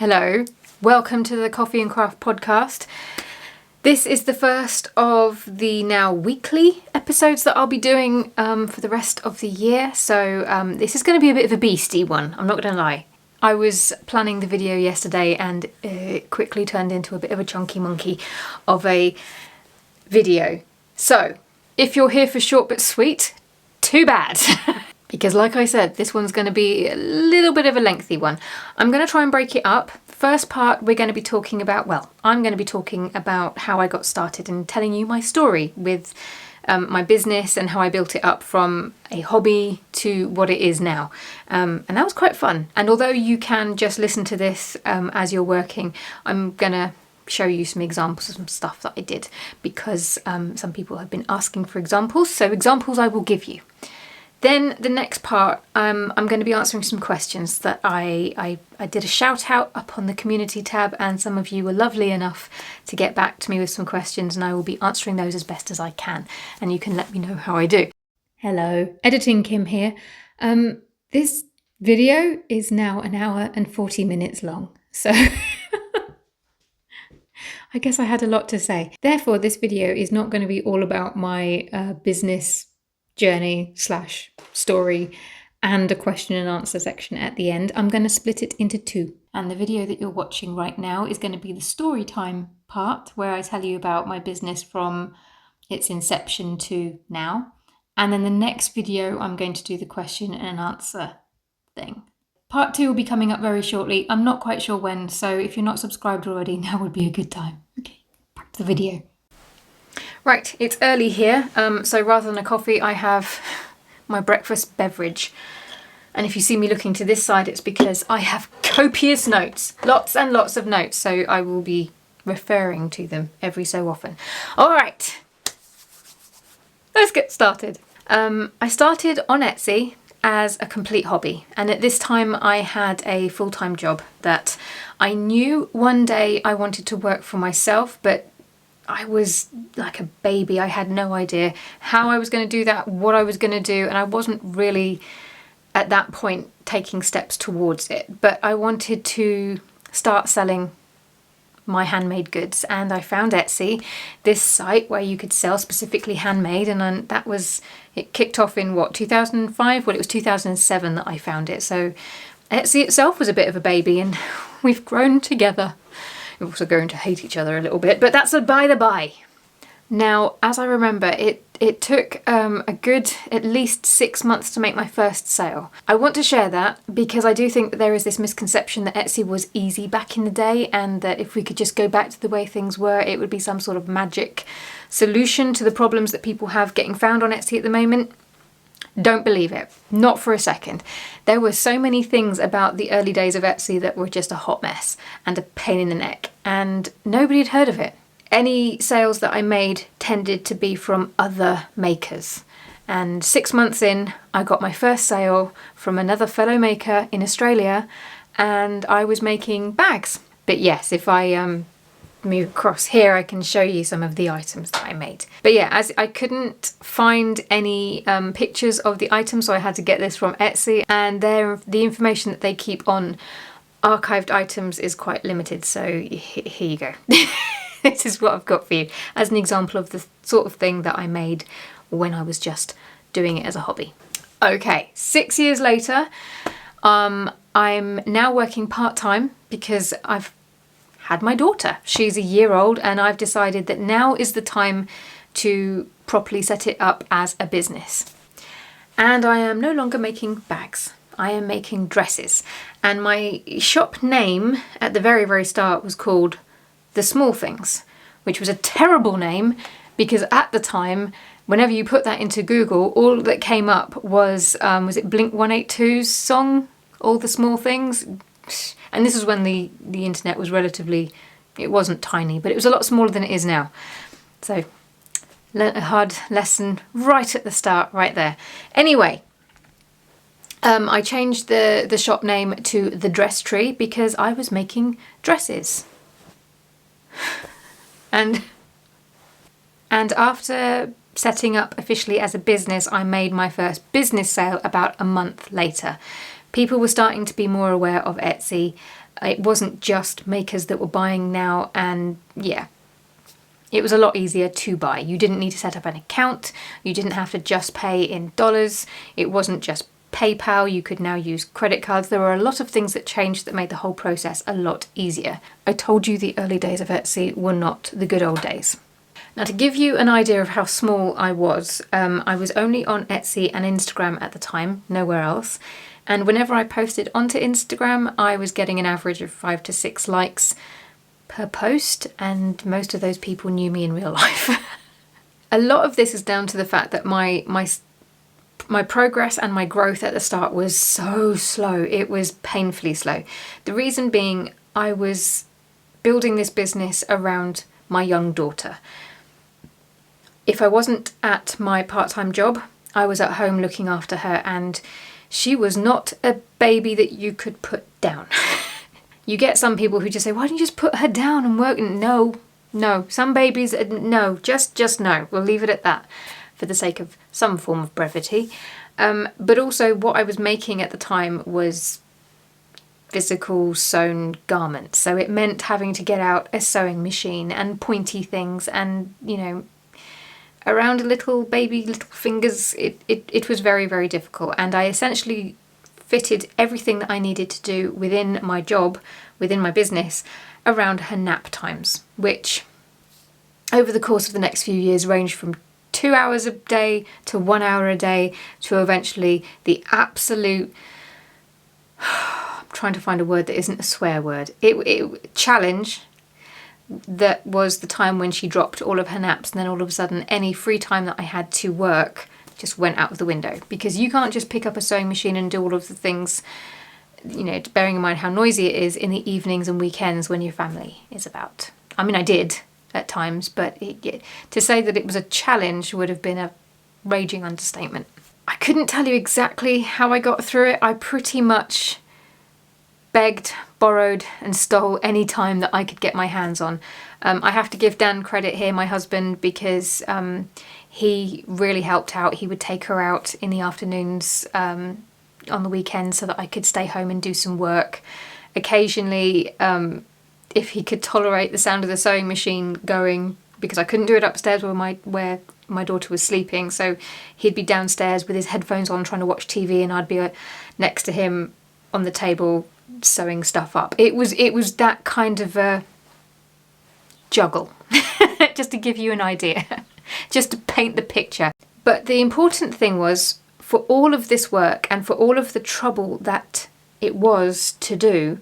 Hello, welcome to the Coffee and Craft podcast. This is the first of the now weekly episodes that I'll be doing for the rest of the year. So this is going to be a bit of a beastie one, I'm not going to lie. I was planning the video yesterday and it quickly turned into a bit of a chunky monkey of a video. So if you're here for short but sweet, too bad. Because like I said, this one's going to be a little bit of a lengthy one. I'm going to try and break it up. First part, we're going to be talking about, I'm going to be talking about how I got started and telling you my story with my business and how I built it up from a hobby to what it is now. And that was quite fun. And although you can just listen to this as you're working, I'm going to show you some examples of some stuff that I did because some people have been asking for examples. So examples I will give you. Then the next part, I'm going to be answering some questions that I did a shout out up on the community tab, and some of you were lovely enough to get back to me with some questions, and I will be answering those as best as I can, and you can let me know how I do. Hello, Editing Kim here. This video is now 1 hour and 40 minutes long, so I guess I had a lot to say. Therefore, this video is not going to be all about my business journey / story and a question and answer section at the end. I'm going to split it into two. And the video that you're watching right now is going to be the story time part, where I tell you about my business from its inception to now. And then the next video, I'm going to do the question and answer thing. Part 2 will be coming up very shortly. I'm not quite sure when, so if you're not subscribed already, now would be a good time. Okay, back to the video. Right, it's early here, so rather than a coffee, I have my breakfast beverage. And if you see me looking to this side, it's because I have copious notes, lots and lots of notes, so I will be referring to them every so often. All right, let's get started. I started on Etsy as a complete hobby, and at this time I had a full-time job that I knew one day I wanted to work for myself, but I was like a baby. I had no idea how I was going to do that, what I was going to do, and I wasn't really at that point taking steps towards it. But I wanted to start selling my handmade goods, and I found Etsy, this site where you could sell specifically handmade, and it kicked off in 2005? Well, it was 2007 that I found it. So Etsy itself was a bit of a baby, and we've grown together. We're also going to hate each other a little bit, but that's a by the by. Now, as I remember, it took a good at least 6 months to make my first sale. I want to share that because I do think that there is this misconception that Etsy was easy back in the day, and that if we could just go back to the way things were, it would be some sort of magic solution to the problems that people have getting found on Etsy at the moment. Don't believe it. Not for a second. There were so many things about the early days of Etsy that were just a hot mess and a pain in the neck, and nobody had heard of it. Any sales that I made tended to be from other makers. And 6 months in, I got my first sale from another fellow maker in Australia, and I was making bags. But yes, if I move across here, I can show you some of the items that I made. But yeah, as I couldn't find any pictures of the items, so I had to get this from Etsy, and the information that they keep on archived items is quite limited, so here you go. This is what I've got for you as an example of the sort of thing that I made when I was just doing it as a hobby. Okay, 6 years later, I'm now working part-time because I've had my daughter. She's a year old, and I've decided that now is the time to properly set it up as a business. And I am no longer making bags. I am making dresses. And my shop name at the very, very start was called The Small Things, which was a terrible name because at the time, whenever you put that into Google, all that came up was it Blink 182's song, All the Small Things? And this is when the internet was it wasn't tiny, but it was a lot smaller than it is now. So, learnt a hard lesson right at the start, right there. Anyway, I changed the shop name to The Dress Tree because I was making dresses. And after setting up officially as a business, I made my first business sale about a month later. People were starting to be more aware of Etsy. It wasn't just makers that were buying now, and yeah, it was a lot easier to buy. You didn't need to set up an account. You didn't have to just pay in dollars. It wasn't just PayPal. You could now use credit cards. There were a lot of things that changed that made the whole process a lot easier. I told you the early days of Etsy were not the good old days. Now, to give you an idea of how small I was only on Etsy and Instagram at the time, nowhere else. And whenever I posted onto Instagram, I was getting an average of 5 to 6 likes per post, and most of those people knew me in real life. A lot of this is down to the fact that my progress and my growth at the start was so slow. It was painfully slow. The reason being, I was building this business around my young daughter. If I wasn't at my part-time job, I was at home looking after her, and she was not a baby that you could put down. You get some people who just say, why don't you just put her down and work? No. Some babies, no, just no. We'll leave it at that for the sake of some form of brevity. But also what I was making at the time was physical sewn garments. So it meant having to get out a sewing machine and pointy things and, around little fingers. It was very, very difficult. And I essentially fitted everything that I needed to do within my job, within my business, around her nap times, which over the course of the next few years ranged from 2 hours a day to 1 hour a day to eventually the absolute, I'm trying to find a word that isn't a swear word, challenge that was the time when she dropped all of her naps, and then all of a sudden any free time that I had to work just went out of the window, because you can't just pick up a sewing machine and do all of the things, bearing in mind how noisy it is in the evenings and weekends when your family is about. I mean, I did at times, but to say that it was a challenge would have been a raging understatement. I couldn't tell you exactly how I got through it. I pretty much begged, borrowed and stole any time that I could get my hands on. I have to give Dan credit here, my husband, because he really helped out. He would take her out in the afternoons on the weekends so that I could stay home and do some work. Occasionally, if he could tolerate the sound of the sewing machine going, because I couldn't do it upstairs where my daughter was sleeping, so he'd be downstairs with his headphones on trying to watch TV, and I'd be next to him on the table sewing stuff up. It was that kind of a juggle, just to give you an idea, just to paint the picture. But the important thing was, for all of this work and for all of the trouble that it was to do,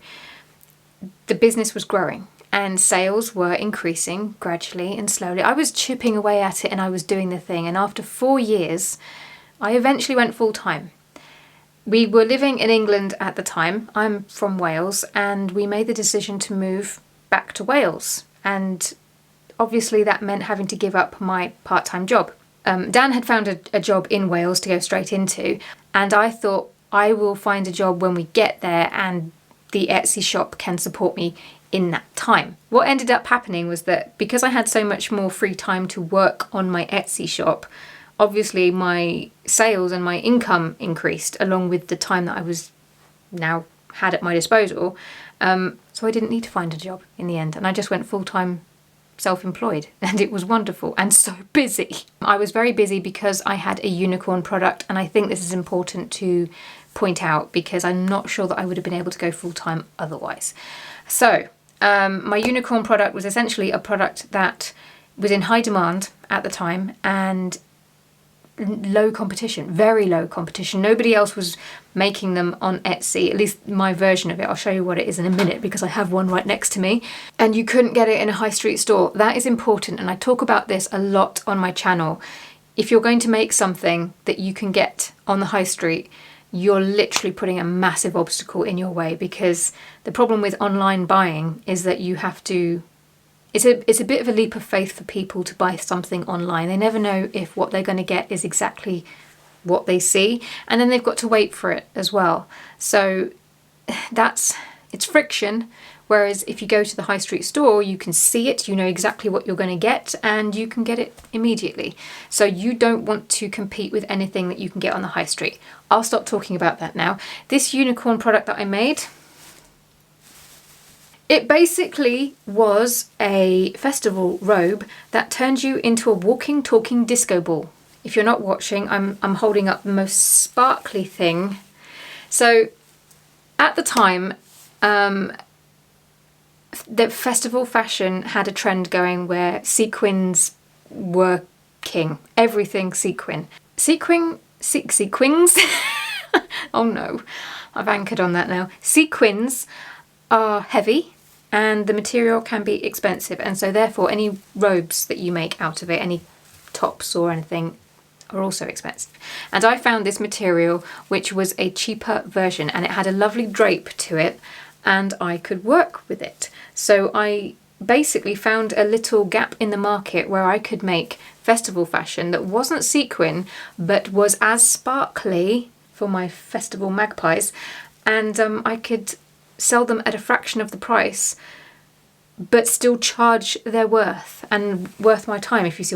the business was growing and sales were increasing gradually and slowly. I was chipping away at it and I was doing the thing, and after 4 years I eventually went full-time. We were living in England at the time. I'm from Wales, and we made the decision to move back to Wales, and obviously that meant having to give up my part-time job. Dan had found a job in Wales to go straight into, and I thought, I will find a job when we get there and the Etsy shop can support me in that time. What ended up happening was that because I had so much more free time to work on my Etsy shop, obviously my sales and my income increased along with the time that I was now had at my disposal. So I didn't need to find a job in the end, and I just went full-time self-employed, and it was wonderful and so busy. I was very busy because I had a unicorn product, and I think this is important to point out because I'm not sure that I would have been able to go full-time otherwise. So my unicorn product was essentially a product that was in high demand at the time and low competition, very low competition. Nobody else was making them on Etsy, at least my version of it. I'll show you what it is in a minute because I have one right next to me. And you couldn't get it in a high street store. That is important, and I talk about this a lot on my channel. If you're going to make something that you can get on the high street, you're literally putting a massive obstacle in your way, because the problem with online buying is that you have to, it's a bit of a leap of faith for people to buy something online. They never know if what they're going to get is exactly what they see, and then they've got to wait for it as well. So it's friction, whereas if you go to the high street store, you can see it, you know exactly what you're going to get, and you can get it immediately. So you don't want to compete with anything that you can get on the high street. I'll stop talking about that now. This unicorn product that I made, It basically was a festival robe that turned you into a walking, talking disco ball. If you're not watching, I'm holding up the most sparkly thing. So at the time, the festival fashion had a trend going where sequins were king. Everything sequin. Sequins? Oh no, I've anchored on that now. Sequins are heavy and the material can be expensive, and so therefore any robes that you make out of it, any tops or anything, are also expensive. And I found this material which was a cheaper version, and it had a lovely drape to it, and I could work with it. So I basically found a little gap in the market where I could make festival fashion that wasn't sequin but was as sparkly for my festival magpies, and I could sell them at a fraction of the price but still charge their worth, and worth my time, if you see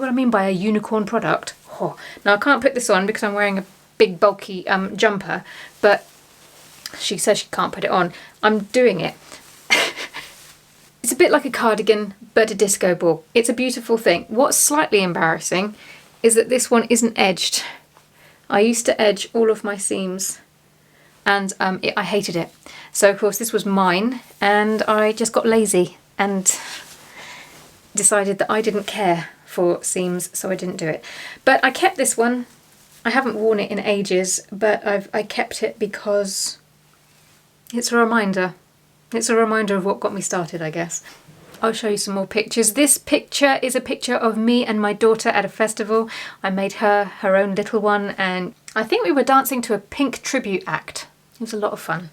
what I mean by a unicorn product. Oh. Now I can't put this on because I'm wearing a big bulky jumper, but she says she can't put it on. I'm doing it. It's a bit like a cardigan but a disco ball. It's a beautiful thing. What's slightly embarrassing is that this one isn't edged. I used to edge all of my seams, and I hated it. So of course this was mine, and I just got lazy and decided that I didn't care for seams, so I didn't do it. But I kept this one. I haven't worn it in ages, but I kept it because it's a reminder. It's a reminder of what got me started, I guess. I'll show you some more pictures. This picture is a picture of me and my daughter at a festival. I made her her own little one, and I think we were dancing to a Pink tribute act. It was a lot of fun.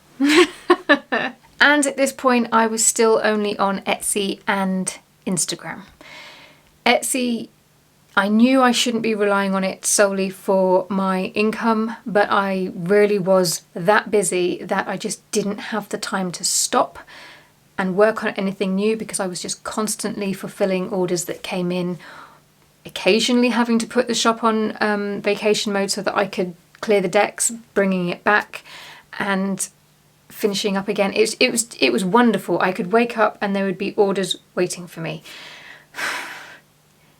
And at this point I was still only on Etsy and Instagram. Etsy, I knew I shouldn't be relying on it solely for my income, but I really was that busy that I just didn't have the time to stop and work on anything new, because I was just constantly fulfilling orders that came in, occasionally having to put the shop on vacation mode so that I could clear the decks, bringing it back and finishing up again. It was wonderful. I could wake up and there would be orders waiting for me.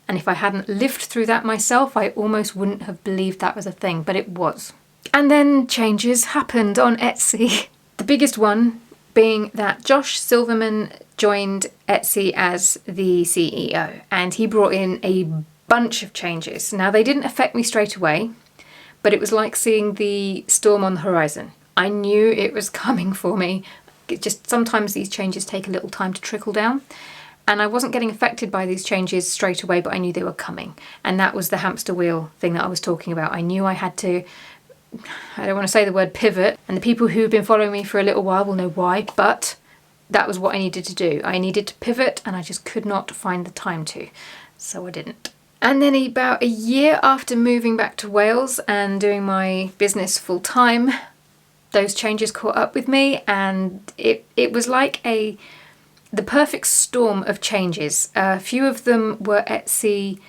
And if I hadn't lived through that myself, I almost wouldn't have believed that was a thing, but it was. And then changes happened on Etsy. The biggest one being that Josh Silverman joined Etsy as the CEO, and he brought in a bunch of changes. Now, they didn't affect me straight away, but it was like seeing the storm on the horizon. I knew it was coming for me. It just, sometimes these changes take a little time to trickle down. And I wasn't getting affected by these changes straight away, but I knew they were coming. And that was the hamster wheel thing that I was talking about. I knew I had to, I don't want to say the word pivot, and the people who've been following me for a little while will know why, but that was what I needed to do. I needed to pivot, and I just could not find the time to, so I didn't. And then about a year after moving back to Wales and doing my business full time, those changes caught up with me, and it was like the perfect storm of changes. A few of them were Etsy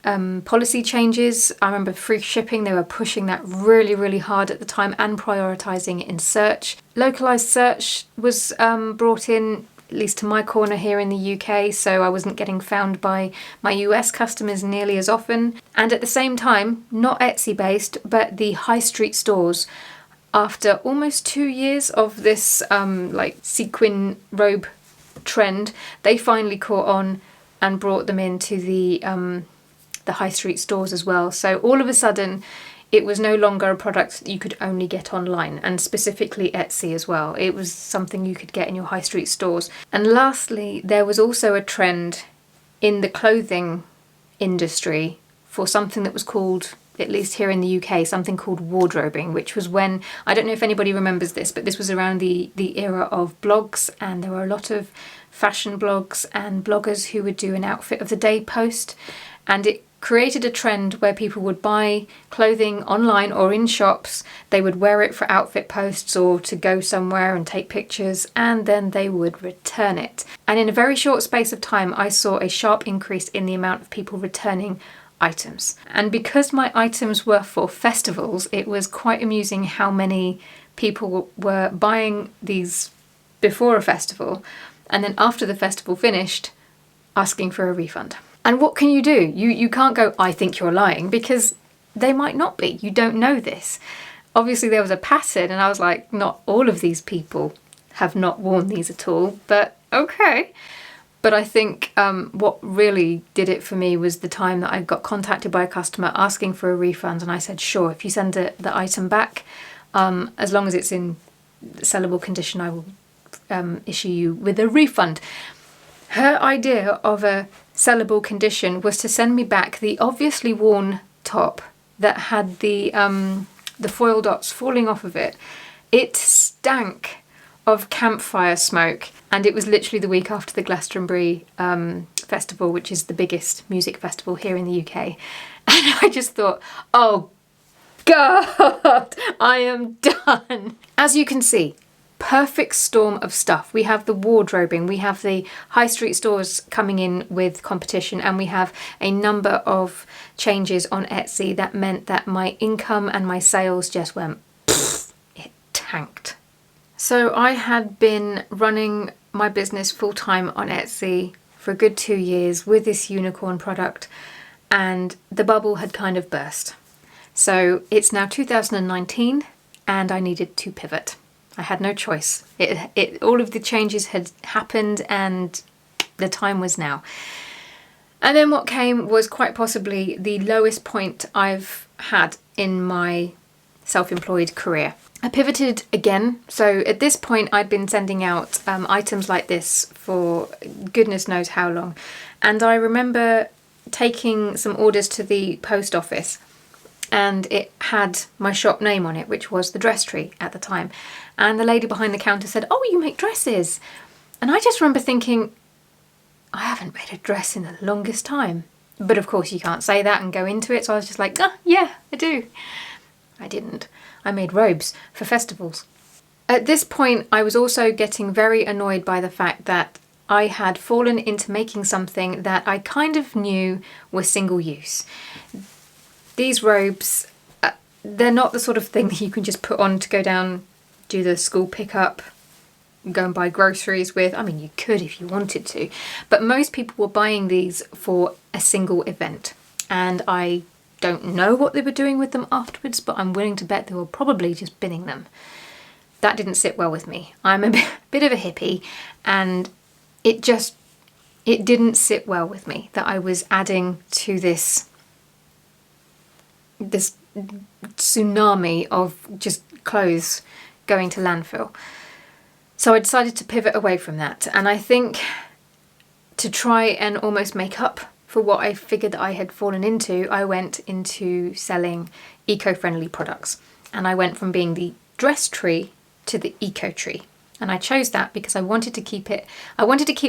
policy changes. I remember free shipping, they were pushing that really, really hard at the time and prioritising it in search. Localised search was brought in, at least to my corner here in the UK, so I wasn't getting found by my US customers nearly as often. And at the same time, not Etsy based, but the high street stores, after almost 2 years of this like sequin robe trend, they finally caught on and brought them into the high street stores as well. So all of a sudden it was no longer a product that you could only get online, and specifically Etsy as well. It was something you could get in your high street stores. And lastly, there was also a trend in the clothing industry for something that was called, at least here in the UK, something called wardrobing, which was when, I don't know if anybody remembers this, but this was around the era of blogs, and there were a lot of fashion blogs and bloggers who would do an outfit of the day post, and it created a trend where people would buy clothing online or in shops, they would wear it for outfit posts or to go somewhere and take pictures, and then they would return it. And in a very short space of time, I saw a sharp increase in the amount of people returning items. And because my items were for festivals, it was quite amusing how many people were buying these before a festival, and then after the festival finished, asking for a refund. And what can you do? You can't go, I think you're lying, because they might not be. You don't know this. Obviously there was a pattern, and I was like, not all of these people have not worn these at all, but okay. But I think what really did it for me was the time that I got contacted by a customer asking for a refund, and I said, sure, if you send the item back, as long as it's in sellable condition, I will issue you with a refund. Her idea of a sellable condition was to send me back the obviously worn top that had the foil dots falling off of it. It stank of campfire smoke, and it was literally the week after the Glastonbury festival, which is the biggest music festival here in the UK. And I just thought, oh God, I am done. As you can see, perfect storm of stuff. We have the wardrobing, we have the high street stores coming in with competition, and we have a number of changes on Etsy that meant that my income and my sales just went, it tanked. So I had been running my business full-time on Etsy for a good 2 years with this unicorn product, and the bubble had kind of burst. So it's now 2019 and I needed to pivot. I had no choice. All of the changes had happened and the time was now. And then what came was quite possibly the lowest point I've had in my self-employed career. I pivoted again. So at this point I'd been sending out items like this for goodness knows how long. And I remember taking some orders to the post office, and it had my shop name on it, which was The Dress Tree at the time. And the lady behind the counter said, oh, you make dresses. And I just remember thinking, I haven't made a dress in the longest time. But of course you can't say that and go into it. So I was just like, oh, yeah, I do. I didn't. I made robes for festivals. At this point, I was also getting very annoyed by the fact that I had fallen into making something that I kind of knew was single use. These robes, they're not the sort of thing that you can just put on to go down, do the school pickup, go and buy groceries with. I mean, you could if you wanted to, but most people were buying these for a single event. And I don't know what they were doing with them afterwards, but I'm willing to bet they were probably just binning them. That didn't sit well with me. I'm a bit of a hippie, and it didn't sit well with me that I was adding to this tsunami of just clothes going to landfill. So I decided to pivot away from that, and I think to try and almost make up for what I figured that I had fallen into, I went into selling eco-friendly products. And I went from being the dress tree to the eco tree. And I chose that because I wanted to keep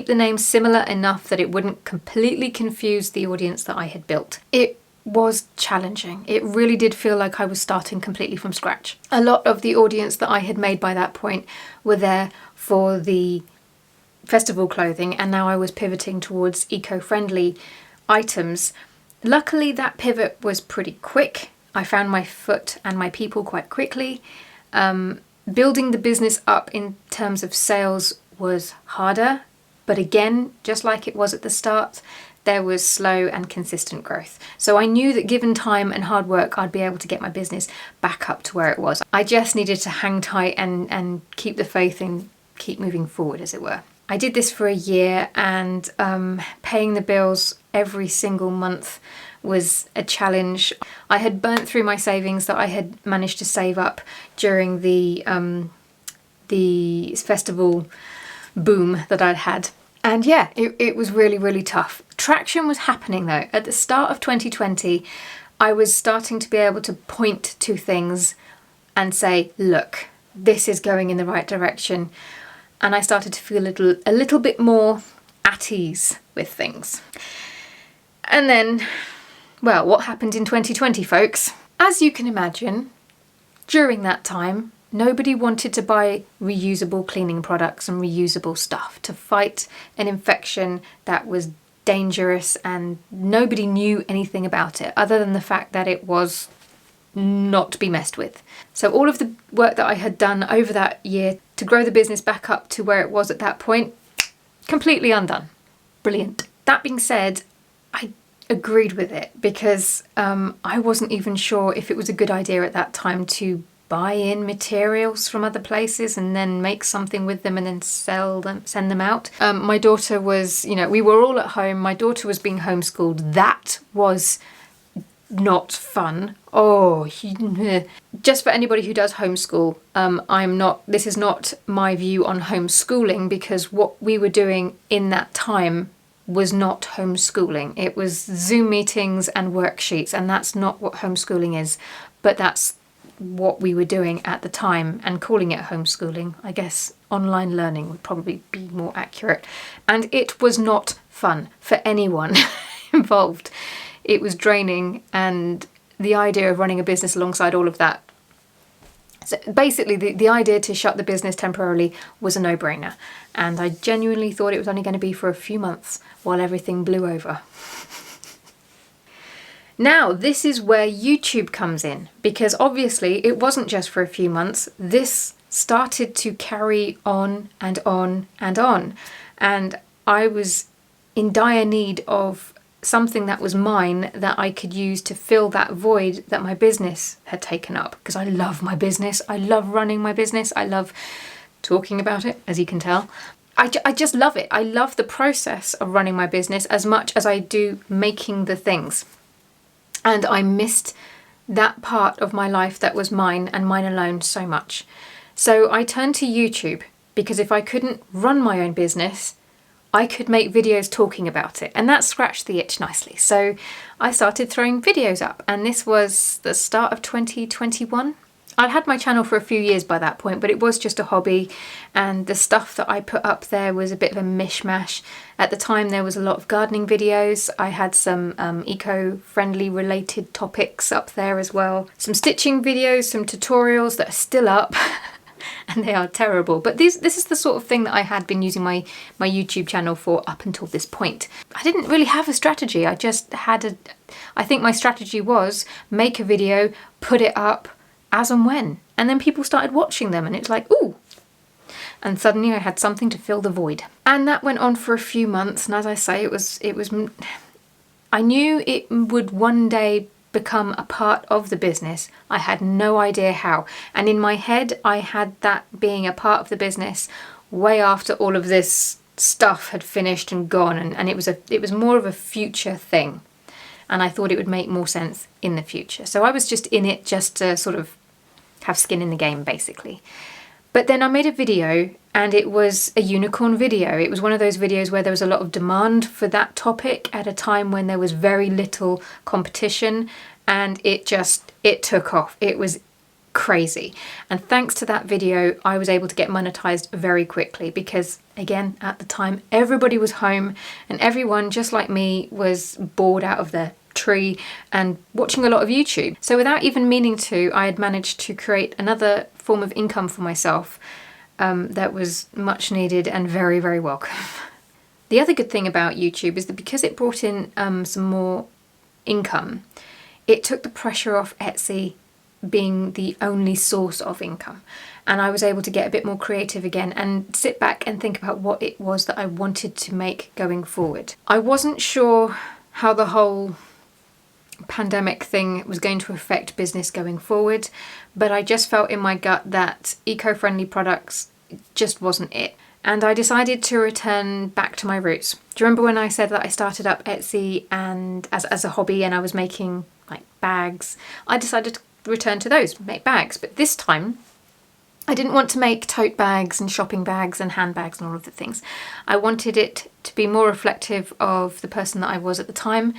the name similar enough that it wouldn't completely confuse the audience that I had built. It was challenging. It really did feel like I was starting completely from scratch. A lot of the audience that I had made by that point were there for the festival clothing, and now I was pivoting towards eco-friendly items. Luckily that pivot was pretty quick. I found my foot and my people quite quickly. Building the business up in terms of sales was harder, but again, just like it was at the start, there was slow and consistent growth. So I knew that given time and hard work, I'd be able to get my business back up to where it was. I just needed to hang tight and keep the faith and keep moving forward, as it were. I did this for a year, and paying the bills every single month was a challenge. I had burnt through my savings that I had managed to save up during the festival boom that I'd had. And yeah, it was really, really tough. Traction was happening though. At the start of 2020, I was starting to be able to point to things and say, look, this is going in the right direction. And I started to feel a little bit more at ease with things. And then, well, what happened in 2020, folks? As you can imagine, during that time, nobody wanted to buy reusable cleaning products and reusable stuff to fight an infection that was dangerous, and nobody knew anything about it other than the fact that it was not to be messed with. So all of the work that I had done over that year to grow the business back up to where it was at that point, completely undone. Brilliant. That being said, I agreed with it because I wasn't even sure if it was a good idea at that time to buy in materials from other places and then make something with them and then sell them, send them out. My daughter was, we were all at home. My daughter was being homeschooled. That was not fun. Just for anybody who does homeschool, this is not my view on homeschooling, because what we were doing in that time was not homeschooling. It was Zoom meetings and worksheets, and that's not what homeschooling is, but that's what we were doing at the time, and calling it homeschooling, I guess online learning would probably be more accurate. And it was not fun for anyone involved. It was draining, and the idea of running a business alongside all of that. So basically, the idea to shut the business temporarily was a no-brainer, and I genuinely thought it was only going to be for a few months while everything blew over. Now, this is where YouTube comes in, because obviously it wasn't just for a few months. This started to carry on and on and on, and I was in dire need of something that was mine that I could use to fill that void that my business had taken up, because I love my business. I love running my business. I love talking about it, as you can tell. I just love it. I love the process of running my business as much as I do making the things. And I missed that part of my life that was mine and mine alone so much. So I turned to YouTube, because if I couldn't run my own business, I could make videos talking about it, and that scratched the itch nicely. So I started throwing videos up, and this was the start of 2021. I'd had my channel for a few years by that point, but it was just a hobby, and the stuff that I put up there was a bit of a mishmash. At the time, there was a lot of gardening videos. I had some eco-friendly related topics up there as well. Some stitching videos, some tutorials that are still up. And they are terrible. But this is the sort of thing that I had been using my YouTube channel for up until this point. I didn't really have a strategy. I just had I think my strategy was make a video, put it up as and when. And then people started watching them, and it's like, ooh. And suddenly I had something to fill the void. And that went on for a few months. And as I say, I knew it would one day become a part of the business. I had no idea how. And in my head, I had that being a part of the business way after all of this stuff had finished and gone. And it was more of a future thing. And I thought it would make more sense in the future. So I was just in it just to sort of have skin in the game, basically. But then I made a video, and it was a unicorn video. It was one of those videos where there was a lot of demand for that topic at a time when there was very little competition, and it took off. It was crazy. And thanks to that video, I was able to get monetized very quickly, because again, at the time, everybody was home, and everyone, just like me, was bored out of their tree and watching a lot of YouTube. So without even meaning to, I had managed to create another form of income for myself that was much needed and very, very welcome. The other good thing about YouTube is that because it brought in some more income, it took the pressure off Etsy being the only source of income. And I was able to get a bit more creative again and sit back and think about what it was that I wanted to make going forward. I wasn't sure how the whole pandemic thing was going to affect business going forward, but I just felt in my gut that eco-friendly products just wasn't it. And I decided to return back to my roots. Do you remember when I said that I started up Etsy and as a hobby, and I was making like bags? I decided to return to those, make bags, but this time I didn't want to make tote bags and shopping bags and handbags and all of the things. I wanted it to be more reflective of the person that I was at the time.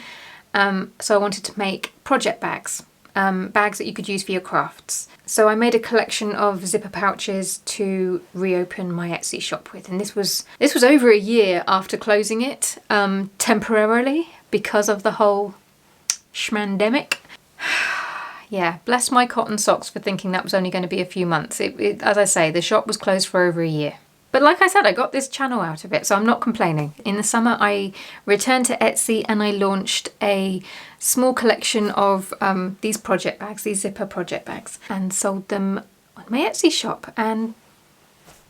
So I wanted to make project bags, bags that you could use for your crafts. So I made a collection of zipper pouches to reopen my Etsy shop with. And this was over a year after closing it, temporarily, because of the whole schmandemic. Yeah, bless my cotton socks for thinking that was only going to be a few months. As I say, the shop was closed for over a year. But like I said, I got this channel out of it, so I'm not complaining. In the summer, I returned to Etsy and I launched a small collection of these project bags, these zipper project bags, and sold them on my Etsy shop. And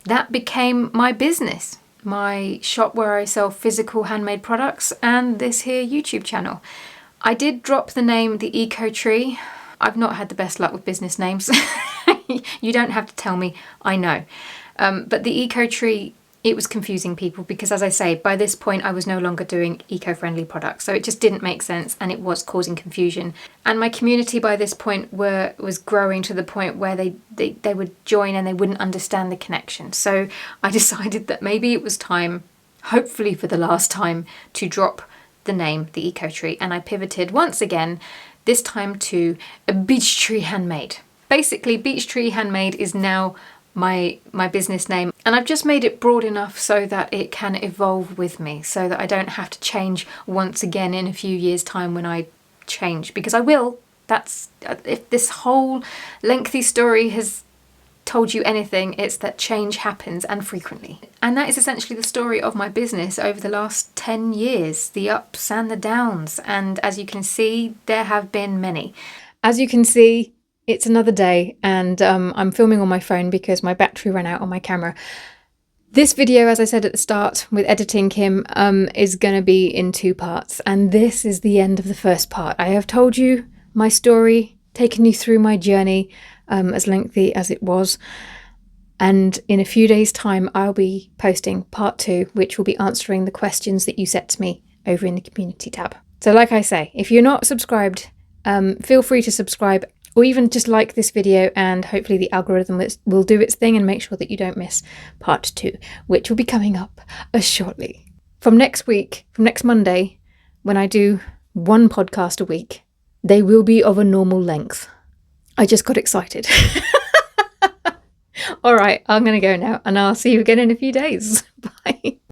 that became my business, my shop where I sell physical handmade products, and this here YouTube channel. I did drop the name The Eco Tree. I've not had the best luck with business names. You don't have to tell me, I know. But The Eco Tree, it was confusing people because, as I say, by this point I was no longer doing eco-friendly products, so it just didn't make sense and it was causing confusion. And my community by this point was growing to the point where they would join and they wouldn't understand the connection. So I decided that maybe it was time, hopefully for the last time, to drop the name The Eco Tree, and I pivoted once again, this time to a Beech Tree Handmade. Basically, Beech Tree Handmade is now my business name, and I've just made it broad enough so that it can evolve with me, so that I don't have to change once again in a few years' time when I change, because I will. That's, if this whole lengthy story has told you anything, it's that change happens, and frequently. And that is essentially the story of my business over the last 10 years, the ups and the downs, and as you can see, there have been many. As you can see, it's another day, and I'm filming on my phone because my battery ran out on my camera. This video, as I said at the start, with editing Kim, is going to be in 2 parts, and this is the end of the first part. I have told you my story, taken you through my journey, as lengthy as it was, and in a few days' time I'll be posting part 2, which will be answering the questions that you set to me over in the community tab. So like I say, if you're not subscribed, feel free to subscribe, or even just like this video, and hopefully the algorithm will do its thing and make sure that you don't miss part 2, which will be coming up shortly. From next week, from next Monday, when I do 1 podcast a week, they will be of a normal length. I just got excited. All right, I'm going to go now, and I'll see you again in a few days. Bye.